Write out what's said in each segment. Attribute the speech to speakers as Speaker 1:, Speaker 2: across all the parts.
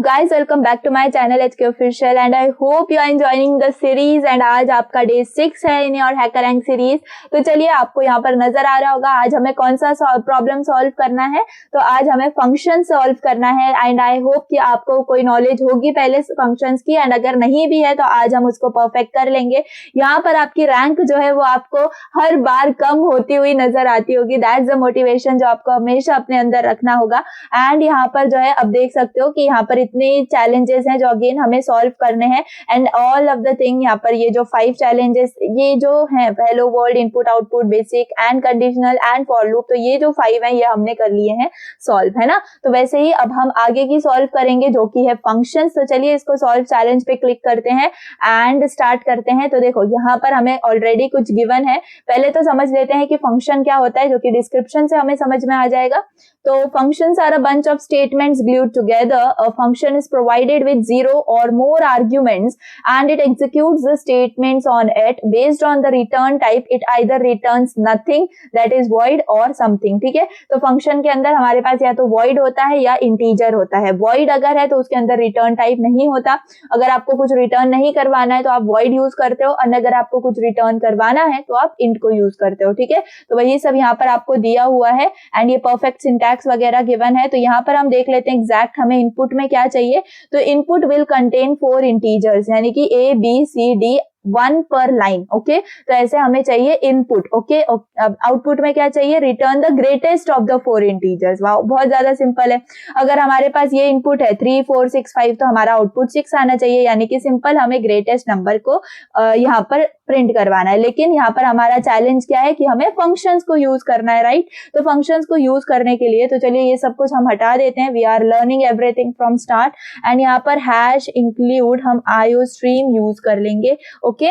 Speaker 1: guys, welcome back to my channel HK Official and I hope you are enjoying the series and आज आपका day 6 है in your hacker rank series. तो चलिए, आपको यहाँ पर नजर आ रहा होगा आज हमें कौन सा प्रॉब्लम सॉल्व करना है। तो आज हमें फंक्शन सॉल्व करना है एंड आई होप कि आपको कोई नॉलेज होगी पहले फंक्शंस की, एंड अगर नहीं भी है तो आज हम उसको परफेक्ट कर लेंगे। यहाँ पर आपकी रैंक जो है वो आपको हर बार कम होती हुई नजर आती होगी। दैट्स द मोटिवेशन जो आपको हमेशा अपने अंदर रखना होगा। एंड यहाँ पर जो है अब देख सकते हो कि यहाँ पर इतने चैलेंजेस हैं जो अगेन हमें सॉल्व करने हैं and all of the thing. यहाँ पर ये जो 5 चैलेंजेस ये जो हैं, hello world, input output, basic and conditional and for loop, तो ये जो 5 हैं ये हमने कर लिए हैं सॉल्व, है ना। तो वैसे ही अब हम आगे की सॉल्व करेंगे जो कि है फंक्शंस। तो चलिए इसको सॉल्व चैलेंज पे क्लिक करते हैं एंड स्टार्ट करते हैं। तो देखो यहाँ पर हमें ऑलरेडी कुछ गिवन है। पहले तो समझ लेते हैं कि फंक्शन क्या होता है, जो कि डिस्क्रिप्शन से हमें समझ में आ जाएगा। तो functions are a bunch of statements glued together. A function is provided with 0 or more arguments and it executes the statements on it. Based on the return type, it either returns nothing, that is void, or something. ठीक है, तो function के अंदर हमारे पास या तो void होता है या integer होता है। void अगर है तो उसके अंदर return type नहीं होता। अगर आपको कुछ return नहीं करवाना है तो आप void यूज करते हो, और अगर आपको कुछ return करवाना है तो आप int को यूज करते हो। ठीक है, तो वही सब यहाँ पर आपको दिया हुआ है एंड ये परफेक्ट सिंटैक्स वगैरह गिवन है। तो यहाँ पर हम देख लेते हैं एग्जैक्ट हमें इनपुट में क्या चाहिए। तो इनपुट विल कंटेन 4 इंटीजर्स, यानी कि A, B, C, D 1 पर लाइन। ओके, तो ऐसे हमें चाहिए इनपुट। ओके, अब आउटपुट में क्या चाहिए, return the greatest of the 4 integers. वाह, बहुत ज्यादा सिंपल है। अगर हमारे पास ये इनपुट है 3, 4, 6, 5, तो हमारा आउटपुट 6 आना चाहिए, यानी कि सिंपल हमें ग्रेटेस्ट नंबर को यहाँ पर प्रिंट करवाना है। लेकिन यहाँ पर हमारा चैलेंज क्या है कि हमें फंक्शंस को यूज करना है, राइट। तो फंक्शंस को यूज करने के लिए तो चलिए ये सब कुछ हम हटा देते हैं। We are learning everything from start and यहाँ पर हैश इंक्लूड हम आईओ स्ट्रीम यूज कर लेंगे। ओके,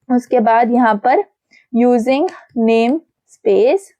Speaker 1: उसके बाद यहाँ पर using namespace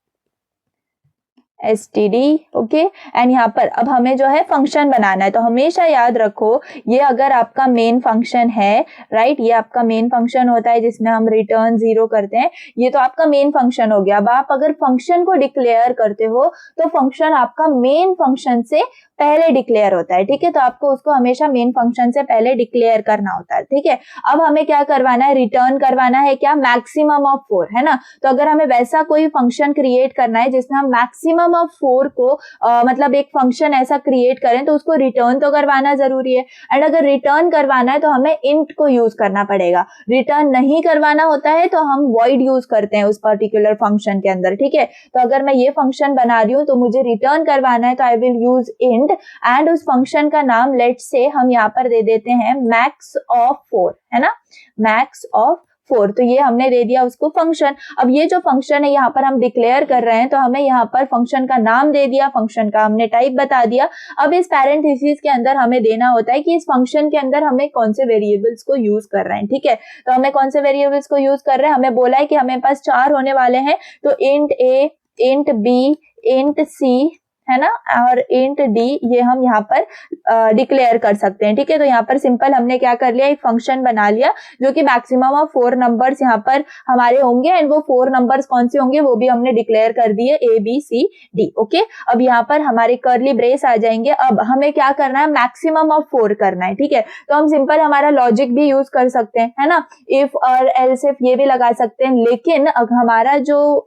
Speaker 1: std। Okay, and यहाँ पर अब हमें जो है फंक्शन बनाना है। तो हमेशा याद रखो ये अगर आपका मेन फंक्शन है, राइट, ये आपका मेन फंक्शन होता है जिसमें हम रिटर्न 0 करते हैं। ये तो आपका मेन फंक्शन हो गया। अब आप अगर फंक्शन को डिक्लेयर करते हो तो फंक्शन आपका मेन फंक्शन से पहले डिक्लेयर होता है। ठीक है, तो आपको उसको हमेशा मेन फंक्शन से पहले डिक्लेयर करना होता है। ठीक है, अब हमें क्या करवाना है, रिटर्न करवाना है क्या, मैक्सिमम ऑफ 4, है ना। तो अगर हमें वैसा कोई फंक्शन क्रिएट करना है जिसमें हम मैक्सिमम ऑफ 4 को मतलब एक फंक्शन ऐसा क्रिएट करें तो उसको रिटर्न तो करवाना जरूरी है। एंड अगर रिटर्न करवाना है तो हमें इंट को यूज करना पड़ेगा। रिटर्न नहीं करवाना होता है तो हम वॉइड यूज करते हैं उस पर्टिकुलर फंक्शन के अंदर। ठीक है, तो अगर मैं ये फंक्शन बना रही हूँ तो मुझे रिटर्न करवाना है तो I will use int and उस फंक्शन का नाम लेट्स से हम यहाँ पर दे देते हैं मैक्स ऑफ 4, है ना, मैक्स ऑफ 4। तो ये हमने दे दिया उसको फंक्शन। अब ये जो फंक्शन है यहाँ पर हम डिक्लेयर कर रहे हैं तो हमें यहाँ पर फंक्शन का नाम दे दिया, फंक्शन का हमने टाइप बता दिया। अब इस पैरेंथेसिस के अंदर हमें देना होता है कि इस फंक्शन के अंदर हमें कौन से वेरिएबल्स को यूज कर रहे हैं। ठीक है, तो हमें कौन से वेरिएबल्स को यूज कर रहे हैं, हमें बोला है कि हमें पास 4 होने वाले हैं। तो int a, int b, int c, है ना, और इंट डी ये हम यहाँ पर डिक्लेयर कर सकते हैं। ठीक है, तो यहाँ पर सिंपल हमने क्या कर लिया, एक फंक्शन बना लिया जो कि मैक्सिमम ऑफ 4 नंबर्स यहाँ पर हमारे होंगे एंड वो 4 नंबर्स कौन से होंगे वो भी हमने डिक्लेयर कर दिए, A B C D. Okay, अब यहाँ पर हमारे कर्ली ब्रेस आ जाएंगे। अब हमें क्या करना है, मैक्सिमम ऑफ 4 करना है। ठीक है, तो हम सिंपल हमारा लॉजिक भी यूज कर सकते हैं, है ना, इफ और एल्स इफ ये भी लगा सकते हैं। लेकिन हमारा जो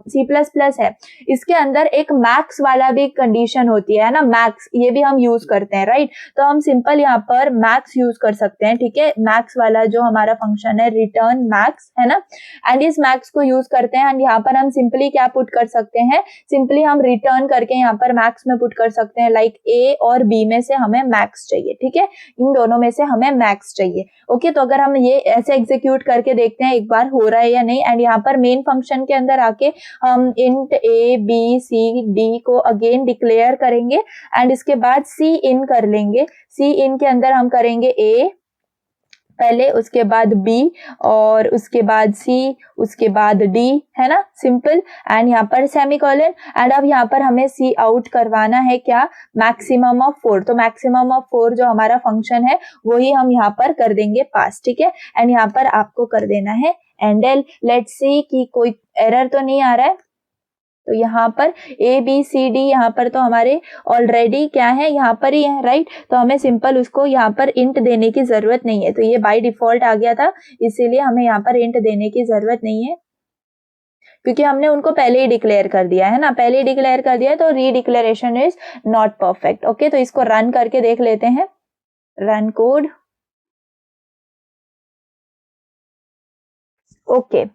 Speaker 1: C++ है इसके अंदर एक मैक्स वाला भी कंडीशन होती है ना, मैक्स, ये भी हम यूज करते हैं, राइट। तो हम सिंपल यहाँ पर मैक्स यूज कर सकते हैं। ठीक है, मैक्स वाला जो हमारा फंक्शन है रिटर्न मैक्स, है ना, एंड इस मैक्स को यूज करते हैं। एंड यहाँ पर हम सिंपली क्या पुट कर सकते हैं, सिंपली हम रिटर्न करके यहाँ पर मैक्स में पुट कर सकते हैं, लाइक ए और बी में से हमें मैक्स चाहिए। ठीक है, इन दोनों में से हमें मैक्स चाहिए। ओके, तो अगर हम ये ऐसे एग्जीक्यूट करके देखते हैं एक बार हो रहा है या नहीं। एंड यहाँ पर मेन फंक्शन के अंदर आके हम int A B C D को अगेन डिक्लेयर करेंगे एंड इसके बाद सी इन कर लेंगे। सी इन के अंदर हम करेंगे ए पहले, उसके बाद बी और उसके बाद सी, उसके बाद डी, है ना, सिंपल। एंड यहाँ पर सेमीकोलन। एंड अब यहाँ पर हमें सी आउट करवाना है क्या, मैक्सिमम ऑफ 4। तो मैक्सिमम ऑफ 4 जो हमारा फंक्शन है वही हम यहाँ पर कर देंगे पास। ठीक है, एंड यहाँ पर आपको कर देना है एंडल। लेट्स सी कि कोई एरर तो नहीं आ रहा है। तो यहाँ पर ए बी सी डी यहाँ पर तो हमारे ऑलरेडी क्या है, यहाँ पर ही है, राइट। तो हमें सिंपल उसको यहाँ पर इंट देने की जरूरत नहीं है, तो ये बाय डिफॉल्ट आ गया था, इसीलिए हमें यहाँ पर इंट देने की जरूरत नहीं है, क्योंकि हमने उनको पहले ही डिक्लेयर कर दिया है ना, पहले ही डिक्लेयर कर दिया है, तो रीडिक्लेरेशन इज नॉट परफेक्ट। ओके, तो इसको रन करके देख लेते हैं, रन कोड। ओके,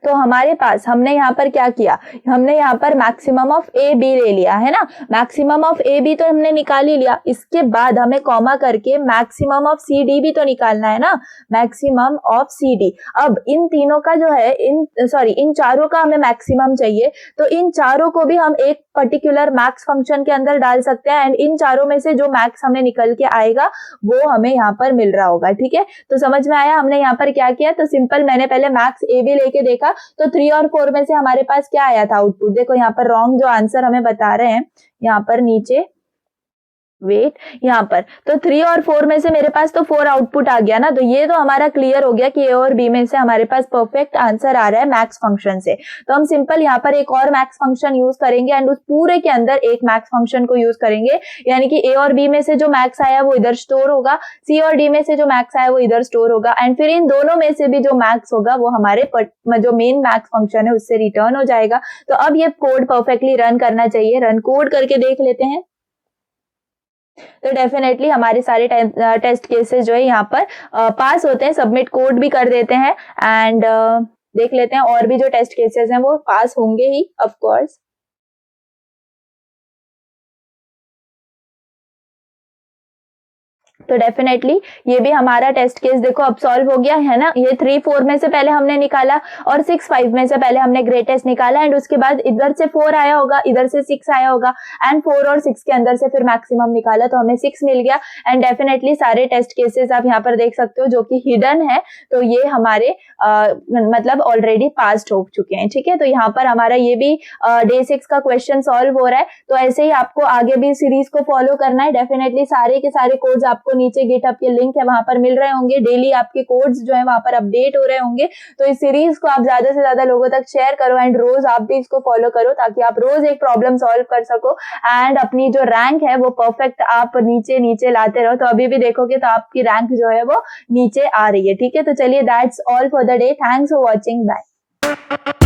Speaker 1: तो हमारे पास हमने यहाँ पर क्या किया, हमने यहाँ पर मैक्सिमम ऑफ ए बी ले लिया है ना, मैक्सिमम ऑफ ए बी तो हमने निकाल ही लिया, इसके बाद हमें कॉमा करके मैक्सिमम ऑफ सी डी भी तो निकालना है ना, मैक्सिमम ऑफ सी डी। अब इन तीनों का जो है, इन चारों का हमें मैक्सिमम चाहिए, तो इन चारों को भी हम एक पर्टिकुलर मैक्स फंक्शन के अंदर डाल सकते हैं, एंड इन चारों में से जो मैक्स हमें निकल के आएगा वो हमें यहाँ पर मिल रहा होगा। ठीक है, तो समझ में आया हमने यहाँ पर क्या किया, तो सिंपल मैंने पहले मैक्स ए बी लेके देखा, तो 3 और 4 में से हमारे पास क्या आया था आउटपुट, देखो यहाँ पर रॉन्ग जो आंसर हमें बता रहे हैं, यहाँ पर नीचे वेट, यहाँ पर तो 3 और 4 में से मेरे पास तो 4 आउटपुट आ गया ना, तो ये तो हमारा क्लियर हो गया कि ए और बी में से हमारे पास परफेक्ट आंसर आ रहा है मैक्स फंक्शन से। तो हम सिंपल यहाँ पर एक और मैक्स फंक्शन यूज करेंगे, एंड उस पूरे के अंदर एक मैक्स फंक्शन को यूज करेंगे, यानी कि ए और बी में से जो मैक्स आया वो इधर स्टोर होगा, सी और डी में से जो मैक्स आया वो इधर स्टोर होगा, एंड फिर इन दोनों में से भी जो मैक्स होगा वो हमारे जो मेन मैक्स फंक्शन है उससे रिटर्न हो जाएगा। तो अब ये कोड परफेक्टली रन करना चाहिए, रन कोड करके देख लेते हैं। तो डेफिनेटली हमारे सारे टेस्ट केसेस जो है यहाँ पर पास होते हैं, सबमिट कोड भी कर देते हैं, एंड देख लेते हैं और भी जो टेस्ट केसेस हैं वो पास होंगे ही ऑफ कोर्स। तो डेफिनेटली ये भी हमारा टेस्ट केस देखो अब सॉल्व हो गया है ना, ये 3 4 में से पहले हमने निकाला और 6 5 में से पहले हमने ग्रेटेस्ट निकाला, एंड उसके बाद इधर से 4 आया होगा, इधर से 6 आया होगा, एंड 4 और 6 के अंदर से फिर मैक्सिमम निकाला तो हमें 6 मिल गया। एंड डेफिनेटली सारे टेस्ट केसेस आप यहाँ पर देख सकते हो जो कि हिडन है, तो ये हमारे मतलब ऑलरेडी पास्ड हो चुके हैं। ठीक है, तो यहाँ पर हमारा ये भी डे 6 का क्वेश्चन सॉल्व हो रहा है। तो ऐसे ही आपको आगे भी सीरीज को फॉलो करना है, डेफिनेटली सारे के सारे कोड्स आपको नीचे गिटहब के लिंक है वहां पर मिल रहे होंगे, डेली आपके कोड्स जो है वहां पर अपडेट हो रहे होंगे। तो इस सीरीज को आप ज्यादा से ज्यादा लोगों तक शेयर करो, एंड रोज आप भी इसको फॉलो करो, ताकि आप रोज एक प्रॉब्लम सॉल्व कर सको, एंड अपनी जो रैंक है वो परफेक्ट आप नीचे नीचे लाते रहो। तो अभी भी देखोगे तो आपकी रैंक जो है वो नीचे आ रही है। ठीक है, तो चलिए that's all for the day, thanks for watching, bye.